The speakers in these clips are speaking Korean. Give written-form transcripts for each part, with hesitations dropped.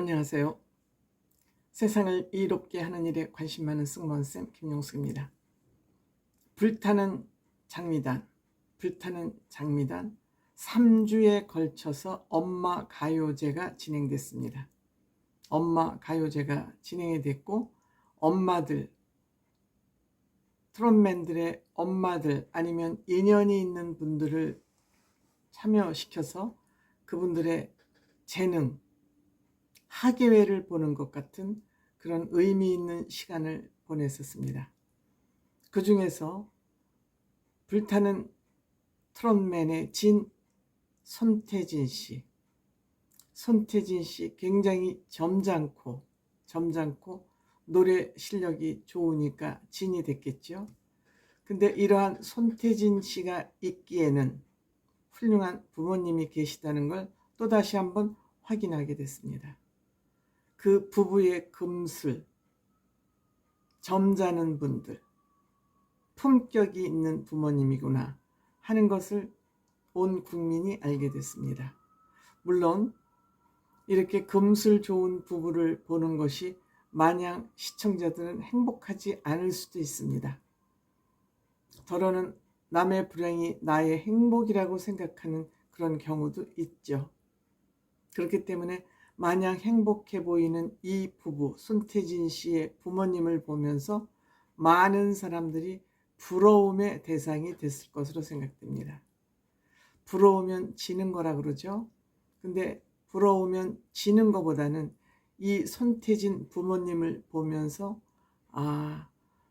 안녕하세요. 세상을 이롭게 하는 일에 관심 많은 승무원쌤 김용숙입니다. 불타는 장미단, 불타는 장미단 3주에 걸쳐서 엄마 가요제가 진행됐습니다. 엄마 가요제가 진행이 됐고 엄마들, 트롯맨들의 엄마들 아니면 인연이 있는 분들을 참여시켜서 그분들의 재능, 학예회를 보는 것 같은 그런 의미 있는 시간을 보냈었습니다. 그 중에서 불타는 트롯맨의 진 손태진 씨 굉장히 점잖고 노래 실력이 좋으니까 진이 됐겠죠. 근데 이러한 손태진 씨가 있기에는 훌륭한 부모님이 계시다는 걸 또다시 한번 확인하게 됐습니다. 그 부부의 금슬, 점잖은 분들, 품격이 있는 부모님이구나 하는 것을 온 국민이 알게 됐습니다. 물론 이렇게 금슬 좋은 부부를 보는 것이 마냥 시청자들은 행복하지 않을 수도 있습니다. 더러는 남의 불행이 나의 행복이라고 생각하는 그런 경우도 있죠. 그렇기 때문에 마냥 행복해 보이는 이 부부 손태진 씨의 부모님을 보면서 많은 사람들이 부러움의 대상이 됐을 것으로 생각됩니다. 부러우면 지는 거라 그러죠. 근데 부러우면 지는 것보다는 이 손태진 부모님을 보면서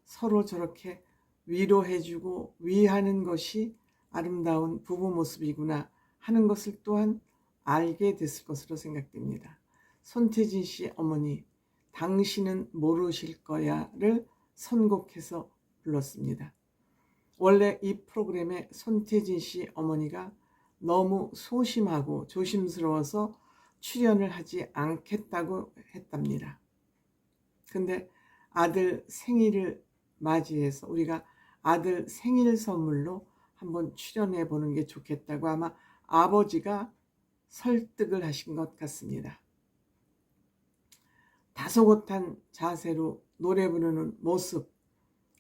서로 저렇게 위로해주고 위하는 것이 아름다운 부부 모습이구나 하는 것을 또한 알게 됐을 것으로 생각됩니다. 손태진 씨 어머니, 당신은 모르실 거야를 선곡해서 불렀습니다. 원래 이 프로그램에 손태진 씨 어머니가 너무 소심하고 조심스러워서 출연을 하지 않겠다고 했답니다. 근데 아들 생일을 맞이해서 우리가 아들 생일 선물로 한번 출연해 보는 게 좋겠다고 아마 아버지가 설득을 하신 것 같습니다. 다소곳한 자세로 노래 부르는 모습,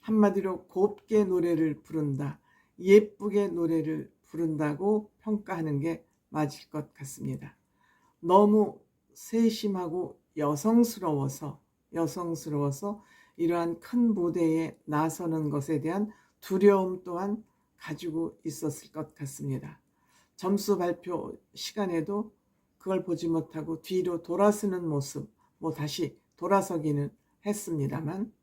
한마디로 곱게 노래를 부른다, 예쁘게 노래를 부른다고 평가하는 게 맞을 것 같습니다. 너무 세심하고 여성스러워서 이러한 큰 무대에 나서는 것에 대한 두려움 또한 가지고 있었을 것 같습니다. 점수 발표 시간에도 그걸 보지 못하고 뒤로 돌아서는 모습, 다시 돌아서긴 했습니다만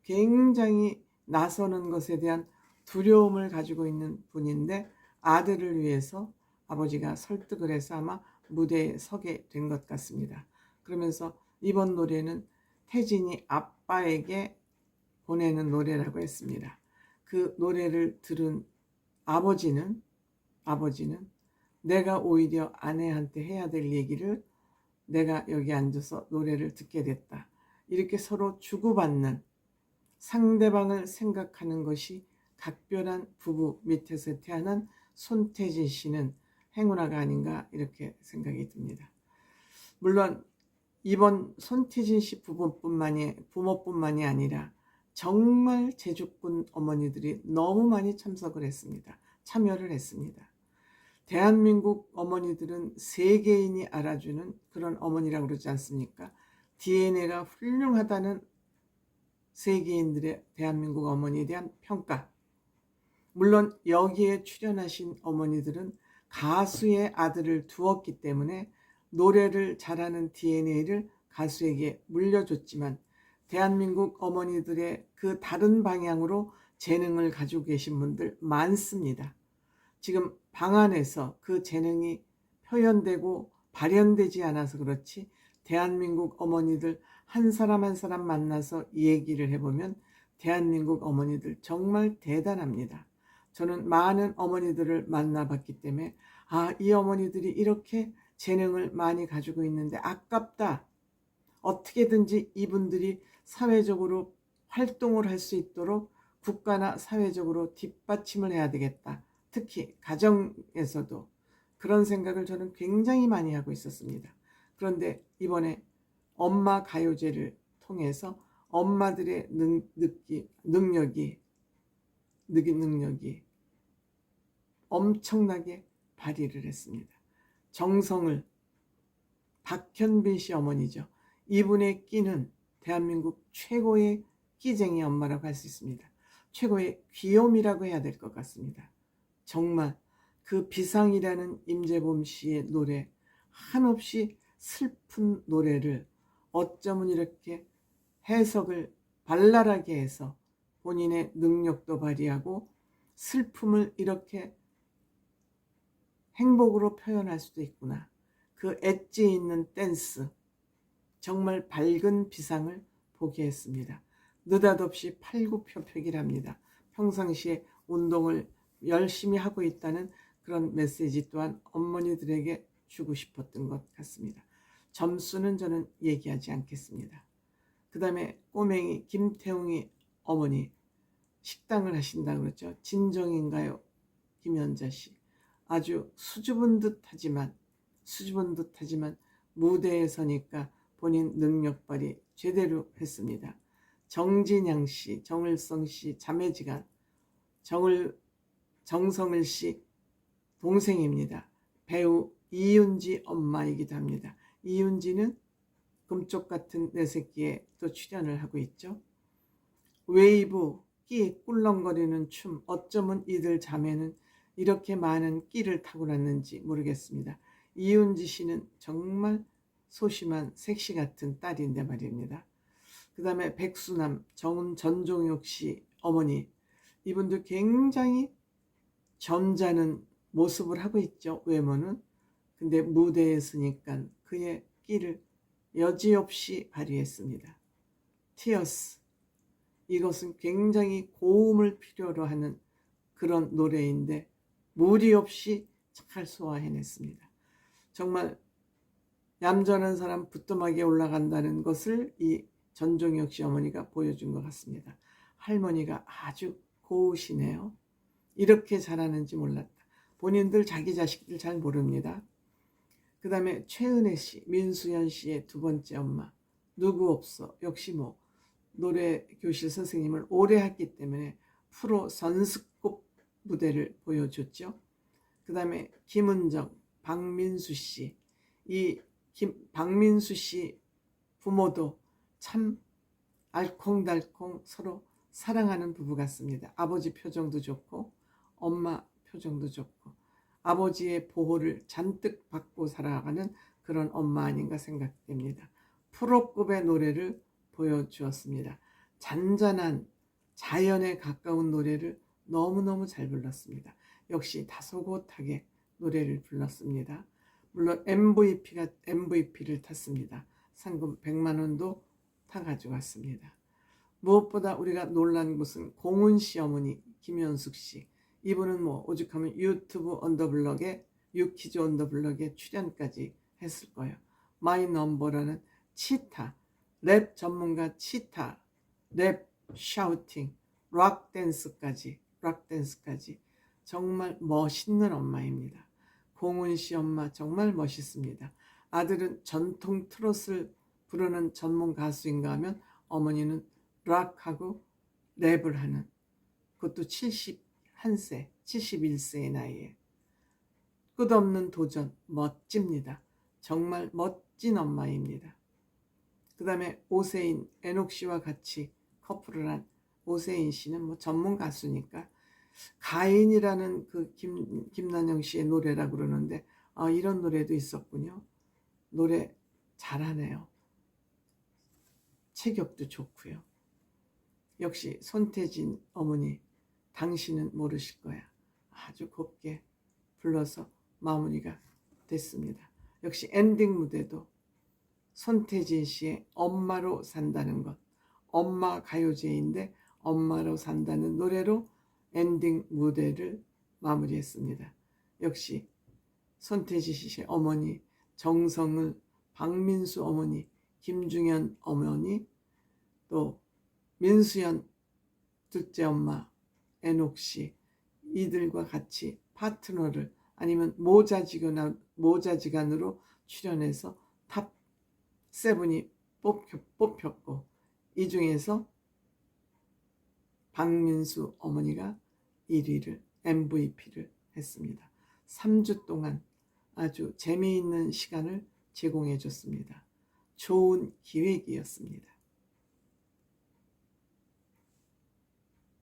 굉장히 나서는 것에 대한 두려움을 가지고 있는 분인데 아들을 위해서 아버지가 설득을 해서 아마 무대에 서게 된 것 같습니다. 그러면서 이번 노래는 태진이 아빠에게 보내는 노래라고 했습니다. 그 노래를 들은 아버지는 내가 오히려 아내한테 해야 될 얘기를 내가 여기 앉아서 노래를 듣게 됐다. 이렇게 서로 주고받는, 상대방을 생각하는 것이 각별한 부부 밑에서 태어난 손태진 씨는 행운아가 아닌가 이렇게 생각이 듭니다. 물론 이번 손태진 씨 부모뿐만이 아니라 정말 제주꾼 어머니들이 너무 많이 참여를 했습니다. 대한민국 어머니들은 세계인이 알아주는 그런 어머니라고 그러지 않습니까? DNA가 훌륭하다는 세계인들의 대한민국 어머니에 대한 평가. 물론 여기에 출연하신 어머니들은 가수의 아들을 두었기 때문에 노래를 잘하는 DNA를 가수에게 물려줬지만 대한민국 어머니들의 그 다른 방향으로 재능을 가지고 계신 분들 많습니다. 지금 방 안에서 그 재능이 표현되고 발현되지 않아서 그렇지 대한민국 어머니들 한 사람 한 사람 만나서 얘기를 해보면 대한민국 어머니들 정말 대단합니다. 저는 많은 어머니들을 만나봤기 때문에 이 어머니들이 이렇게 재능을 많이 가지고 있는데 아깝다. 어떻게든지 이분들이 사회적으로 활동을 할 수 있도록 국가나 사회적으로 뒷받침을 해야 되겠다. 특히 가정에서도 그런 생각을 저는 굉장히 많이 하고 있었습니다. 그런데 이번에 엄마 가요제를 통해서 엄마들의 능력이 엄청나게 발휘를 했습니다. 정성을, 박현빈 씨 어머니죠. 이분의 끼는 대한민국 최고의 끼쟁이 엄마라고 할 수 있습니다. 최고의 귀요미라고 해야 될 것 같습니다. 정말 그 비상이라는 임재범 씨의 노래, 한없이 슬픈 노래를 어쩌면 이렇게 해석을 발랄하게 해서 본인의 능력도 발휘하고 슬픔을 이렇게 행복으로 표현할 수도 있구나. 그 엣지 있는 댄스, 정말 밝은 비상을 보게 했습니다. 느닷없이 팔굽혀펴기랍니다. 평상시에 운동을 열심히 하고 있다는 그런 메시지 또한 어머니들에게 주고 싶었던 것 같습니다. 점수는 저는 얘기하지 않겠습니다. 그 다음에 꼬맹이 김태웅이 어머니 식당을 하신다고 그랬죠. 진정인가요? 김연자 씨. 아주 수줍은 듯하지만 무대에 서니까 본인 능력 발휘 제대로 했습니다. 정진양 씨, 정을성 씨 자매지간, 정성을 씨 동생입니다. 배우 이윤지 엄마이기도 합니다. 이윤지는 금쪽 같은 내 새끼에 또 출연을 하고 있죠. 웨이브, 끼 꿀렁거리는 춤, 어쩌면 이들 자매는 이렇게 많은 끼를 타고났는지 모르겠습니다. 이윤지 씨는 정말 소심한 색시 같은 딸인데 말입니다. 그 다음에 백수남, 전종혁 씨 어머니, 이분도 굉장히 점잖은 모습을 하고 있죠. 외모는. 근데 무대에 서니까 그의 끼를 여지없이 발휘했습니다. 티어스, 이것은 굉장히 고음을 필요로 하는 그런 노래인데 무리 없이 잘 소화해냈습니다. 정말 얌전한 사람 부뚜막에 올라간다는 것을 이 전종혁 씨 어머니가 보여준 것 같습니다. 할머니가 아주 고우시네요. 이렇게 잘하는지 몰랐다. 본인들 자기 자식들 잘 모릅니다. 그 다음에 최은혜 씨, 민수연 씨의 두 번째 엄마. 누구 없어. 역시 뭐 노래 교실 선생님을 오래 했기 때문에 프로 선수급 무대를 보여줬죠. 그 다음에 김은정, 박민수 씨. 이 박민수 씨 부모도 참 알콩달콩 서로 사랑하는 부부 같습니다. 아버지 표정도 좋고 엄마 표정도 좋고 아버지의 보호를 잔뜩 받고 살아가는 그런 엄마 아닌가 생각됩니다. 프로급의 노래를 보여주었습니다. 잔잔한 자연에 가까운 노래를 너무너무 잘 불렀습니다. 역시 다소곳하게 노래를 불렀습니다. 물론 MVP를 탔습니다. 상금 100만 원도 타가지고 왔습니다. 무엇보다 우리가 놀란 것은 공은 씨 어머니 김현숙 씨. 이분은 뭐 오죽하면 유튜브 언더블럭에 유키즈 언더블럭에 출연까지 했을 거예요. 마이 넘버라는 치타, 랩 전문가 치타, 랩 샤우팅, 락 댄스까지 정말 멋있는 엄마입니다. 공은 씨 엄마 정말 멋있습니다. 아들은 전통 트롯을 부르는 전문 가수인가 하면 어머니는 락하고 랩을 하는, 그것도 71세, 71세의 나이에 끝없는 도전, 멋집니다. 정말 멋진 엄마입니다. 그 다음에 오세인, 에녹 씨와 같이 커플을 한 오세인 씨는 뭐 전문 가수니까 가인이라는 그 김난영 씨의 노래라 그러는데 이런 노래도 있었군요. 노래 잘하네요. 체격도 좋고요. 역시 손태진 어머니, 당신은 모르실 거야. 아주 곱게 불러서 마무리가 됐습니다. 역시 엔딩 무대도 손태진 씨의 엄마로 산다는 것, 엄마 가요제인데 엄마로 산다는 노래로 엔딩 무대를 마무리했습니다. 역시 손태진 씨의 어머니, 정성을, 박민수 어머니, 김중현 어머니, 또 민수연 둘째 엄마, 에녹 씨, 이들과 같이 파트너를 아니면 모자지간으로 출연해서 탑 7이 뽑혔고, 이 중에서 박민수 어머니가 1위를 MVP를 했습니다. 3주 동안 아주 재미있는 시간을 제공해 줬습니다. 좋은 기획이었습니다.